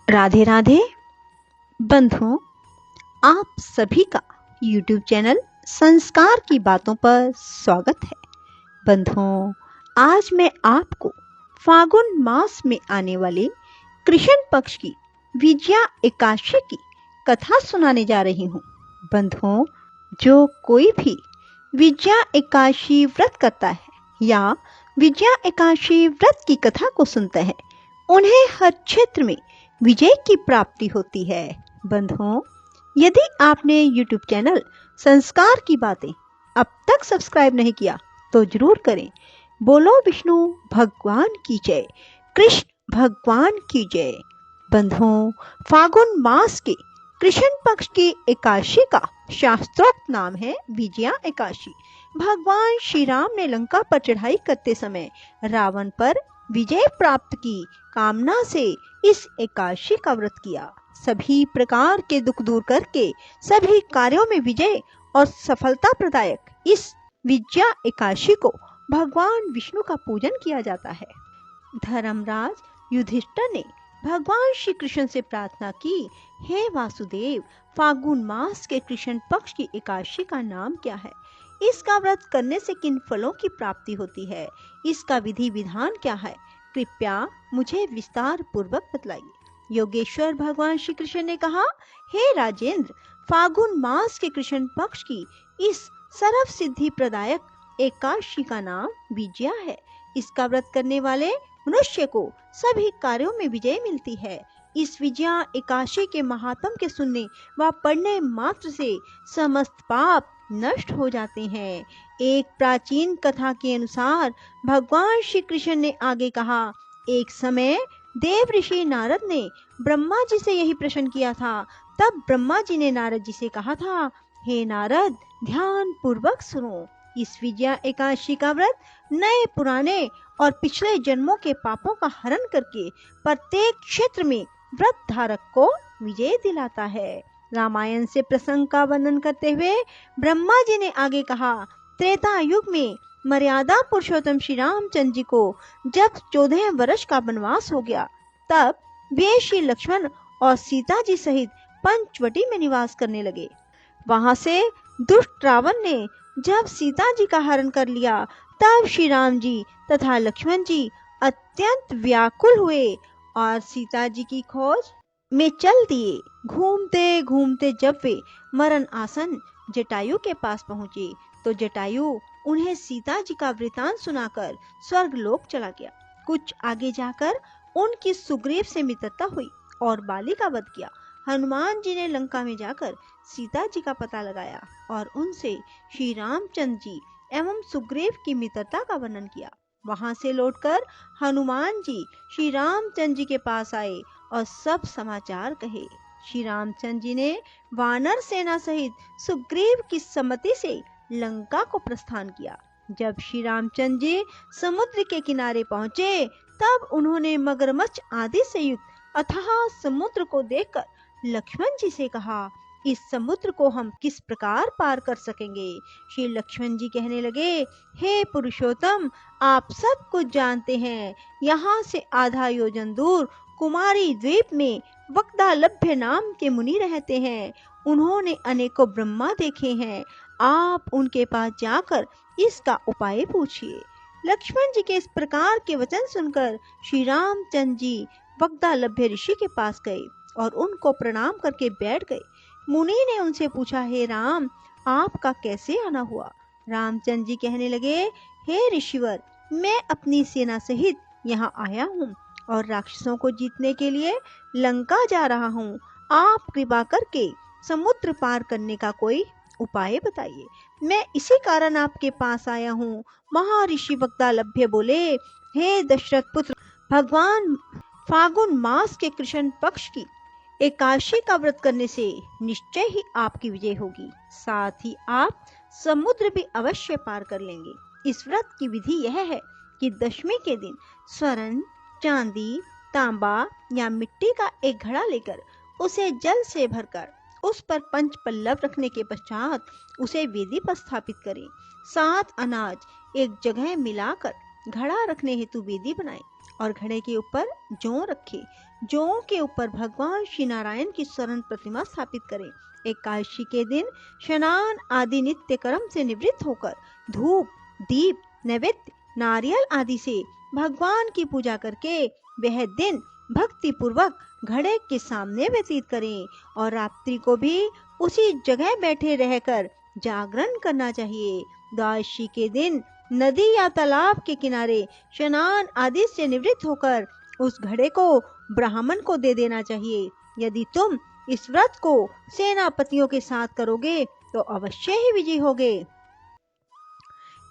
राधे राधे बंधुओं, आप सभी का YouTube चैनल संस्कार की बातों पर स्वागत है। बंधुओं, आज मैं आपको फागुन मास में आने वाले कृष्ण पक्ष की विजया एकादशी की कथा सुनाने जा रही हूँ। बंधुओं, जो कोई भी विजया एकादशी व्रत करता है या विजया एकादशी व्रत की कथा को सुनता है, उन्हें हर क्षेत्र में विजय की प्राप्ति होती है। बंधुओं, यदि आपने YouTube चैनल संस्कार की बातें अब तक सब्सक्राइब नहीं किया तो जरूर करें। बोलो विष्णु भगवान की जय, कृष्ण भगवान की जय। बंधुओं, फागुन मास के कृष्ण पक्ष की एकादशी का शास्त्रोक्त नाम है विजया एकादशी। भगवान श्री राम ने लंका पर चढ़ाई करते समय रावण पर विजय प्राप्त की कामना से इस एकादशी का व्रत किया। सभी प्रकार के दुख दूर करके सभी कार्यों में विजय और सफलता प्रदायक इस विजया एकादशी को भगवान विष्णु का पूजन किया जाता है। धर्मराज युधिष्ठिर ने भगवान श्री कृष्ण से प्रार्थना की, हे वासुदेव, फागुन मास के कृष्ण पक्ष की एकादशी का नाम क्या है? इसका व्रत करने से किन फलों की प्राप्ति होती है? इसका विधि विधान क्या है? कृपया मुझे विस्तार पूर्वक बतलाइए। योगेश्वर भगवान श्री कृष्ण ने कहा, हे राजेंद्र, फागुन मास के कृष्ण पक्ष की इस सर्व सिद्धि प्रदायक एकादशी का नाम विजया है। इसका व्रत करने वाले मनुष्य को सभी कार्यों में विजय मिलती है। इस विजया एकादशी के महात्म के सुनने व पढ़ने मात्र से समस्त पाप नष्ट हो जाते हैं। एक प्राचीन कथा के अनुसार भगवान श्री कृष्ण ने आगे कहा, एक समय देव ऋषि नारद ने ब्रह्मा जी से यही प्रश्न किया था। तब ब्रह्मा जी ने नारद जी से कहा था, हे नारद, ध्यान पूर्वक सुनो। इस विजया एकादशी का व्रत नए पुराने और पिछले जन्मों के पापों का हरण करके प्रत्येक क्षेत्र में व्रत धारक को विजय दिलाता है। रामायण से प्रसंग का वर्णन करते हुए ब्रह्मा जी ने आगे कहा, त्रेता युग में मर्यादा पुरुषोत्तम श्री रामचंद्र जी को जब 14 वर्ष का वनवास हो गया, तब वे श्री लक्ष्मण और सीता जी सहित पंचवटी में निवास करने लगे। वहां से दुष्ट रावण ने जब सीता जी का हरण कर लिया, तब श्री राम जी तथा लक्ष्मण जी अत्यंत व्याकुल हुए और सीता जी की खोज में चल दिए। घूमते घूमते जब वे मरण आसन जटायु के पास पहुंचे, तो जटायु उन्हें सीता जी का वृतांत सुनाकर स्वर्ग लोक चला गया। कुछ आगे जाकर उनकी सुग्रीव से मित्रता हुई और बाली का वध किया। हनुमान जी ने लंका में जाकर सीता जी का पता लगाया और उनसे श्री रामचंद्र जी एवं सुग्रीव की मित्रता का वर्णन किया। वहां से लौटकर हनुमान जी श्री रामचंद्र जी के पास आए और सब समाचार कहे। श्री रामचंद्र जी ने वानर सेना सहित सुग्रीव की सम्मति से लंका को प्रस्थान किया। जब श्री रामचंद्र जी समुद्र के किनारे पहुंचे, तब उन्होंने मगरमच्छ आदि से युक्त अथाह समुद्र को देखकर लक्ष्मण जी से कहा, इस समुद्र को हम किस प्रकार पार कर सकेंगे? श्री लक्ष्मण जी कहने लगे, हे पुरुषोत्तम, आप सब कुछ जानते हैं। यहाँ से आधा योजन दूर कुमारी द्वीप में वक्दालभ्य नाम के मुनि रहते हैं। उन्होंने अनेकों ब्रह्मा देखे हैं। आप उनके पास जाकर इसका उपाय पूछिए। लक्ष्मण जी के इस प्रकार के वचन सुनकर श्री रामचंद्र जी वक्दालभ्य ऋषि के पास गए और उनको प्रणाम करके बैठ गए। मुनि ने उनसे पूछा, हे राम, आपका कैसे आना हुआ? रामचंद्र जी कहने लगे, हे ऋषिवर, मैं अपनी सेना सहित यहाँ आया हूँ और राक्षसों को जीतने के लिए लंका जा रहा हूँ। आप कृपा करके समुद्र पार करने का कोई उपाय बताइए। मैं इसी कारण आपके पास आया हूँ। महर्षि वक्दालभ्य बोले, हे दशरथ पुत्र, भगवान फागुन मास के कृष्ण पक्ष की एकादशी का व्रत करने से निश्चय ही आपकी विजय होगी। साथ ही आप समुद्र भी अवश्य पार कर लेंगे। इस व्रत की विधि यह है कि दशमी के दिन स्वर्ण, चांदी, तांबा या मिट्टी का एक घड़ा लेकर उसे जल से भरकर उस पर पंच पल्लव रखने के पश्चात उसे वेदी पर स्थापित करें। 7 अनाज एक जगह मिलाकर घड़ा रखने हेतु वेदी बनाएं और घड़े के ऊपर जौ रखे। जौ के ऊपर भगवान श्री नारायण की स्वर्ण प्रतिमा स्थापित करें। एकादशी के दिन स्नान आदि नित्य कर्म से निवृत्त होकर धूप, दीप, नैवेद्य, नारियल आदि से भगवान की पूजा करके वह दिन भक्ति पूर्वक घड़े के सामने व्यतीत करें और रात्रि को भी उसी जगह बैठे रहकर जागरण करना चाहिए। द्वादशी के दिन नदी या तालाब के किनारे स्नान आदि से निवृत्त होकर उस घड़े को ब्राह्मण को दे देना चाहिए। यदि तुम इस व्रत को सेनापतियों के साथ करोगे तो अवश्य ही विजयी होगे।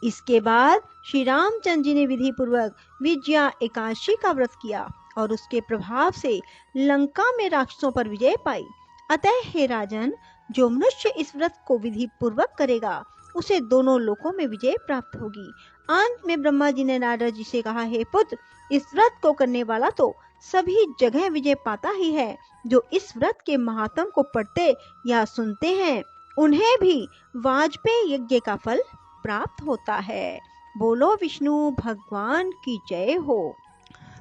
इसके बाद श्री रामचंद्र जी ने विधि पूर्वक विजया एकादशी का व्रत किया और उसके प्रभाव से लंका में राक्षसों पर विजय पाई। अतः हे राजन, जो मनुष्य इस व्रत को विधि पूर्वक करेगा उसे दोनों लोकों में विजय प्राप्त होगी। अंत में ब्रह्मा जी ने नारद जी से कहा, हे पुत्र, इस व्रत को करने वाला तो सभी जगह विजय पाता ही है। जो इस व्रत के महात्म को पढ़ते या सुनते हैं उन्हें भी वाजपेयी यज्ञ का फल प्राप्त होता है। बोलो विष्णु भगवान की जय हो।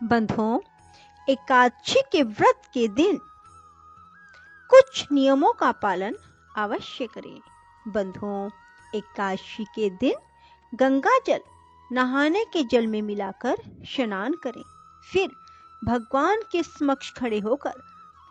बंधुओं, एकादशी के व्रत के दिन कुछ नियमों का पालन अवश्य करें। बंधुओं, एकादशी के दिन गंगा जल नहाने के जल में मिलाकर स्नान करें। फिर भगवान के समक्ष खड़े होकर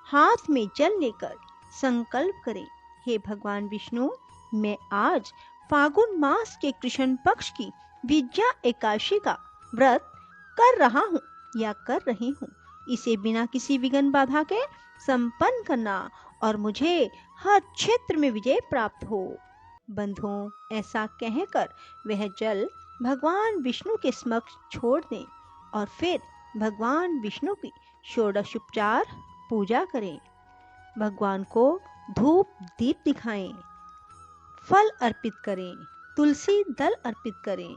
हाथ में जल लेकर संकल्प करें, हे भगवान विष्णु, मैं आज फागुन मास के कृष्ण पक्ष की विजया एकादशी का व्रत कर रहा हूँ या कर रही हूँ। इसे बिना किसी विघ्न बाधा के संपन्न करना और मुझे हर क्षेत्र में विजय प्राप्त हो। बंधुओं, ऐसा कहकर वह जल भगवान विष्णु के समक्ष छोड़ दें और फिर भगवान विष्णु की षोडशोपचार पूजा करें। भगवान को धूप दीप दिखाएं, फल अर्पित करें, तुलसी दल अर्पित करें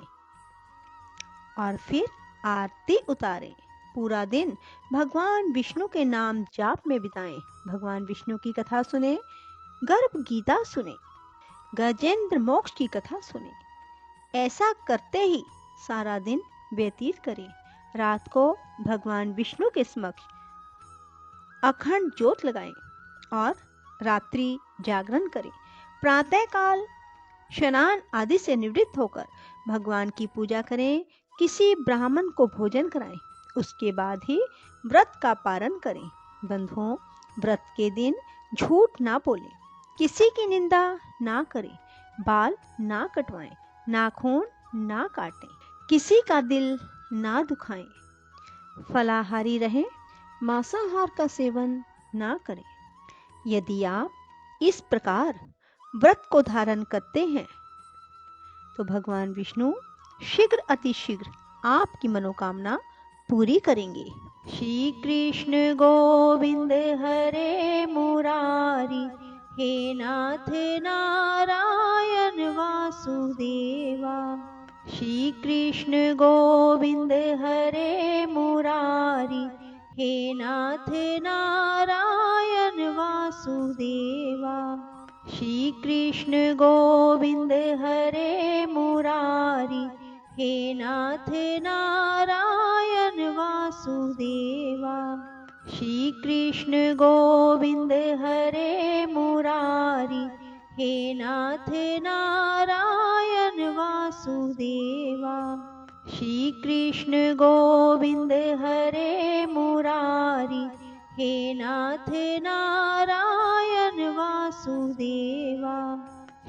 और फिर आरती उतारें। पूरा दिन भगवान विष्णु के नाम जाप में बिताएं। भगवान विष्णु की कथा सुने, गर्भ गीता सुने, गजेंद्र मोक्ष की कथा सुने। ऐसा करते ही सारा दिन व्यतीत करें। रात को भगवान विष्णु के समक्ष अखंड ज्योत लगाएं और रात्रि जागरण करें। प्रातःकाल स्नान आदि से निवृत्त होकर भगवान की पूजा करें। किसी ब्राह्मण को भोजन कराएं। उसके बाद ही व्रत का पारण करें। बंधुओं, व्रत के दिन झूठ ना बोलें, किसी की निंदा ना करें, बाल ना कटवाएं, नाखून ना काटें, किसी का दिल ना दुखाएं, फलाहारी रहें, मांसाहार का सेवन ना करें। यदि आप इस प्रकार व्रत को धारण करते हैं तो भगवान विष्णु शीघ्र अतिशीघ्र आपकी मनोकामना पूरी करेंगे। श्री कृष्ण गोविंद हरे मुरारी, हे नाथ नारायण वासुदेवा। श्री कृष्ण गोविंद हरे मुरारी, हे नाथ नारायण वासुदेवा। श्री कृष्ण गोविंद हरे मुरारी, हे नाथ नारायण वासुदेवा। श्री कृष्ण गोविंद हरे मुरारी, हे नाथ नारायण वासुदेवा। श्री कृष्ण गोविंद हरे मुरारी, हे नाथ नारायण वासुदेवा।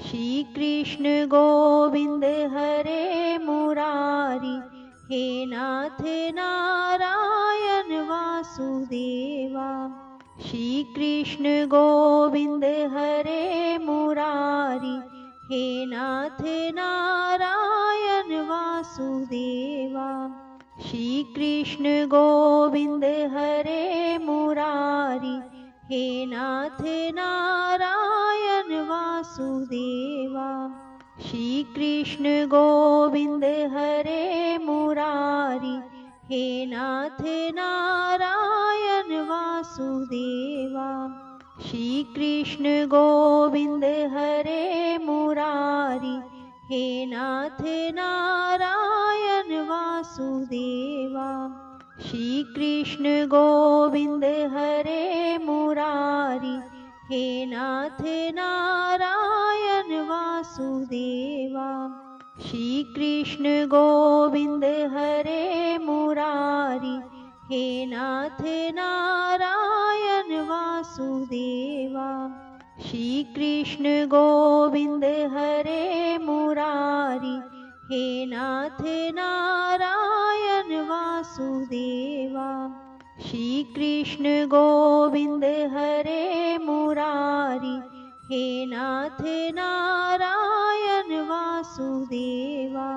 श्री कृष्ण गोविंद हरे मुरारी, हे नाथ नारायण वासुदेवा। श्री कृष्ण गोविंद हरे मुरारी, हे नाथ नारायण वासुदेवा। श्री कृष्ण गोविंद हरे मुरारी, हे नाथ नारायण वासुदेवा। श्री कृष्ण गोविंद हरे मुरारी, हे नाथ नारायण वासुदेवा। श्री कृष्ण गोविंद हरे मुरारी, हे नाथ नारायण वासुदेवा। श्री कृष्ण गोविंद हरे मुरारी, हे नाथ नारायण वासुदेवा। श्री कृष्ण गोविंद हरे मुरारी, हे नाथ नारायण वासुदेवा। श्री कृष्ण गोविंद हरे मुरारी, हे नाथ नारायण वासुदेवा। श्री कृष्ण गोविंद हरे मुरारी, हे नाथ नारायण वासुदेवा।